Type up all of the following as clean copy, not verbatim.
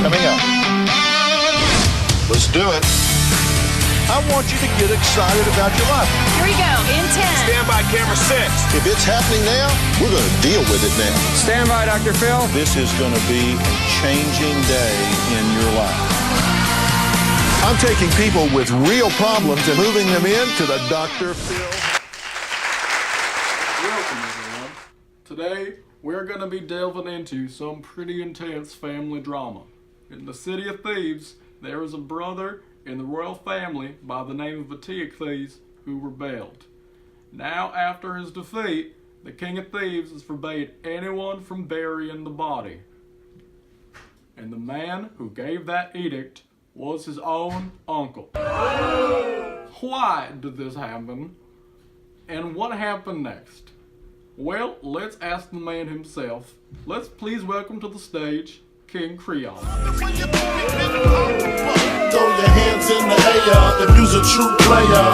coming up. Let's do it. I want you to get excited about your life. Here we go, in 10. Stand by, camera 6. If it's happening now, we're going to deal with it now. Stand by, Dr. Phil. This is going to be a changing day in your life. I'm taking people with real problems and moving them into the Dr. Phil. Welcome, everyone. Today, we're going to be delving into some pretty intense family drama. In the city of Thebes, there is a brother in the royal family by the name of Antigone who rebelled. Now, after his defeat, the king of Thebes has forbade anyone from burying the body. And the man who gave that edict was his own uncle. Why did this happen? And what happened next? Well, let's ask the man himself. Let's please welcome to the stage King Creole. Throw your hands in the air if you's a true player.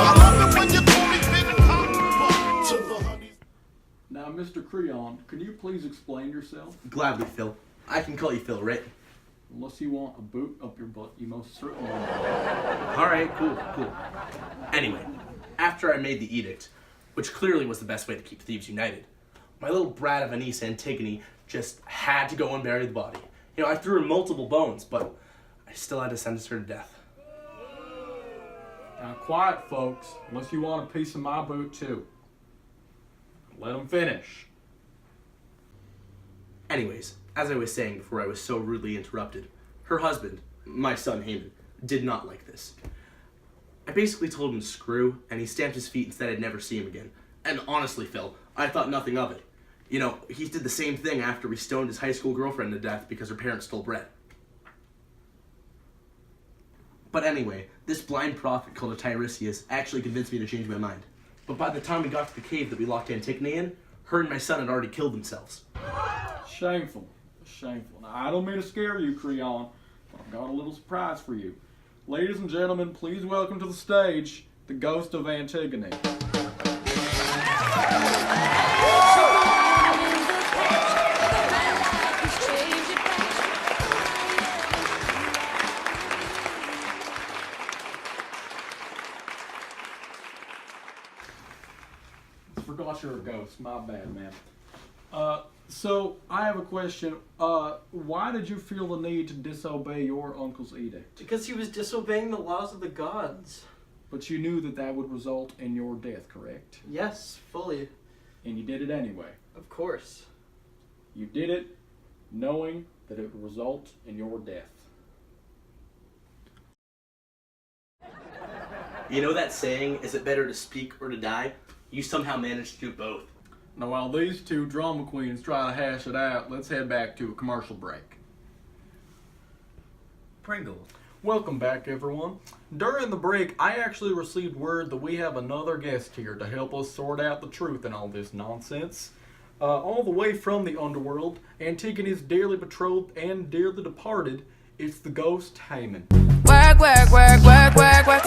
Now, Mr. Creon, can you please explain yourself? Gladly, Phil. I can call you Phil, right? Unless you want a boot up your butt, you most certainly will. Alright, cool. Anyway, after I made the edict, which clearly was the best way to keep Thebes united, my little brat of a niece, Antigone, just had to go and bury the body. You know, I threw her multiple bones, but I still had to sentence her to death. Now, quiet, folks, unless you want a piece of my boot, too. Let him finish. Anyways, as I was saying before I was so rudely interrupted, her husband, my son Haman, did not like this. I basically told him to screw, and he stamped his feet and said I'd never see him again. And honestly, Phil, I thought nothing of it. You know, he did the same thing after we stoned his high school girlfriend to death because her parents stole bread. But anyway, this blind prophet called a Tiresias actually convinced me to change my mind. But by the time we got to the cave that we locked Antigone in, her and my son had already killed themselves. Shameful. Now, I don't mean to scare you, Creon, but I've got a little surprise for you. Ladies and gentlemen, please welcome to the stage the ghost of Antigone. Forgot you're a ghost. My bad, man. So I have a question. Why did you feel the need to disobey your uncle's edict? Because he was disobeying the laws of the gods. But you knew that that would result in your death, correct? Yes, fully. And you did it anyway. Of course. You did it knowing that it would result in your death. You know that saying, is it better to speak or to die? You somehow managed to do both. Now, while these two drama queens try to hash it out, let's head back to a commercial break. Pringle. Welcome back, everyone. During the break, I actually received word that we have another guest here to help us sort out the truth in all this nonsense. All the way from the underworld, Antigone's dearly betrothed and dearly departed, it's the ghost Haman. Work. You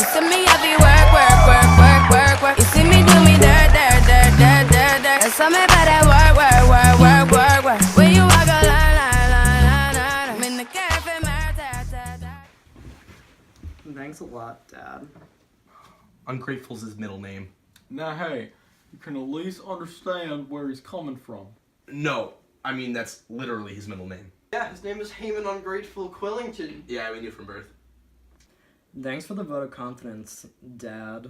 see me heavy work. You see me do me dirt. And some me better work. When you walk a line. I'm in the cafe, Thanks a lot, Dad. Ungrateful's his middle name. Now, hey, you can at least understand where he's coming from. No, I mean that's literally his middle name. Yeah, his name is Haman Ungrateful Quillington. Yeah, we knew from birth. Thanks for the vote of confidence, Dad.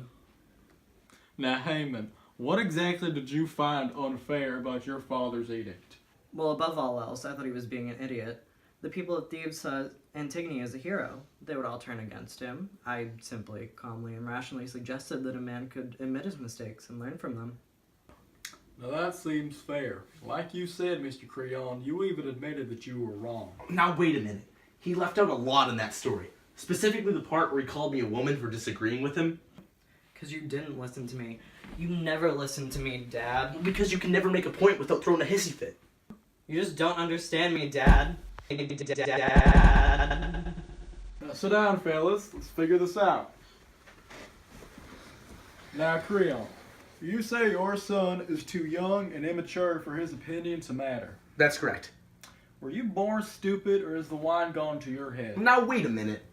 Now, Haman, what exactly did you find unfair about your father's edict? Well, above all else, I thought he was being an idiot. The people of Thebes saw Antigone as a hero. They would all turn against him. I simply, calmly, and rationally suggested that a man could admit his mistakes and learn from them. Now that seems fair. Like you said, Mr. Creon, you even admitted that you were wrong. Now wait a minute. He left out a lot in that story. Specifically the part where he called me a woman for disagreeing with him. Because you didn't listen to me. You never listened to me, Dad. Because you can never make a point without throwing a hissy fit. You just don't understand me, Dad. Now sit down, fellas. Let's figure this out. Now, Creon, you say your son is too young and immature for his opinion to matter. That's correct. Were you born stupid, or has the wine gone to your head? Now wait a minute.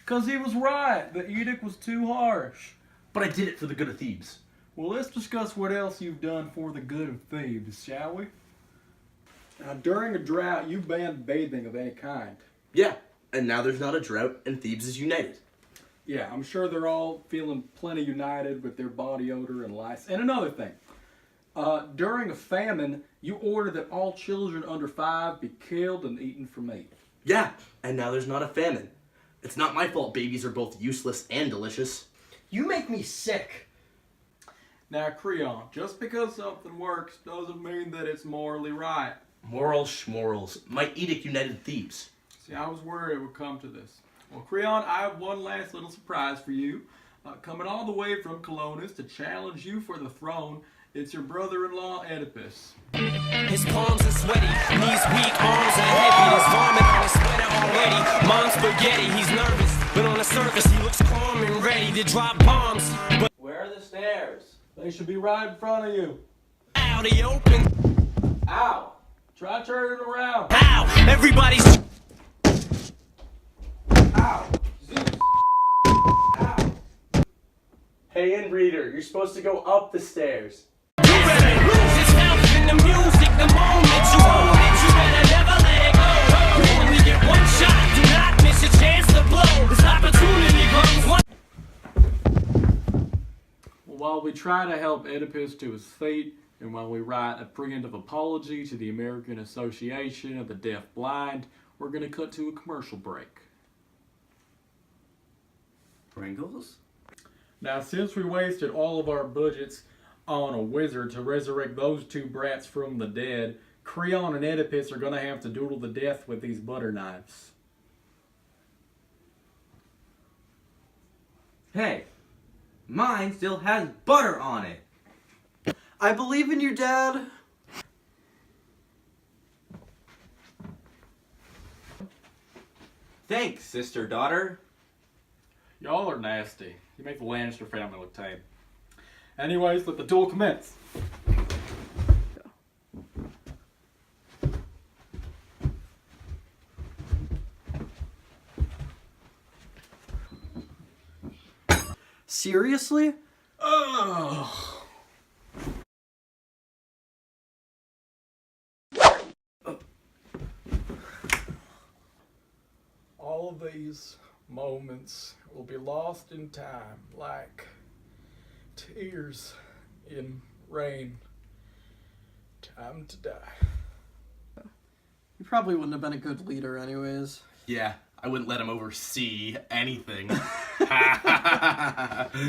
Because he was right. The edict was too harsh. But I did it for the good of Thebes. Well, let's discuss what else you've done for the good of Thebes, shall we? Now, during a drought, you banned bathing of any kind. Yeah, and now there's not a drought, and Thebes is united. Yeah, I'm sure they're all feeling plenty united with their body odor and lice. And another thing, during a famine, you ordered that all children under 5 be killed and eaten for meat. Yeah, and now there's not a famine. It's not my fault babies are both useless and delicious. You make me sick. Now, Creon, just because something works doesn't mean that it's morally right. Morals schmorals. My edict united Thebes. See, I was worried it would come to this. Well, Creon, I have one last little surprise for you. Coming all the way from Colonus to challenge you for the throne, it's your brother-in-law, Oedipus. His palms are sweaty, knees weak, arms are heavy. There's vomit on his sweater already. Mom's spaghetti, he's nervous, but on the surface he looks calm and ready to drop bombs. But Where are the stairs? They should be right in front of you. out he open. Ow! Try turning around. Ow! Everybody's Ow! Zeus! Ow! Hey, inbreeder, you're supposed to go up the stairs. you better lose yourself in the music. The moment you own it, you better never let it go. You only get one shot, do not miss a chance to blow. This opportunity comes one. While we try to help Oedipus to his feet, and while we write a preemptive apology to the American Association of the Deaf Blind, we're going to cut to a commercial break. Pringles? Now, since we wasted all of our budgets on a wizard to resurrect those two brats from the dead, Creon and Oedipus are going to have to doodle to death with these butter knives. Hey, mine still has butter on it. I believe in you, Dad. Thanks, sister daughter. Y'all are nasty. You make the Lannister family look tame. Anyways, let the duel commence. Seriously? Ugh. All of these moments will be lost in time, like tears in rain. Time to die. You probably wouldn't have been a good leader anyways. Yeah, I wouldn't let him oversee anything. You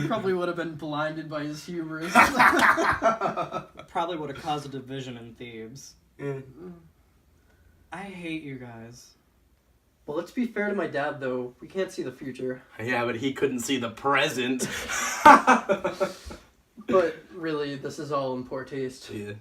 probably would have been blinded by his hubris. Probably would have caused a division in Thebes. I hate you guys. Well, let's be fair to my dad, though. We can't see the future. Yeah, but he couldn't see the present. But really, this is all in poor taste. Yeah.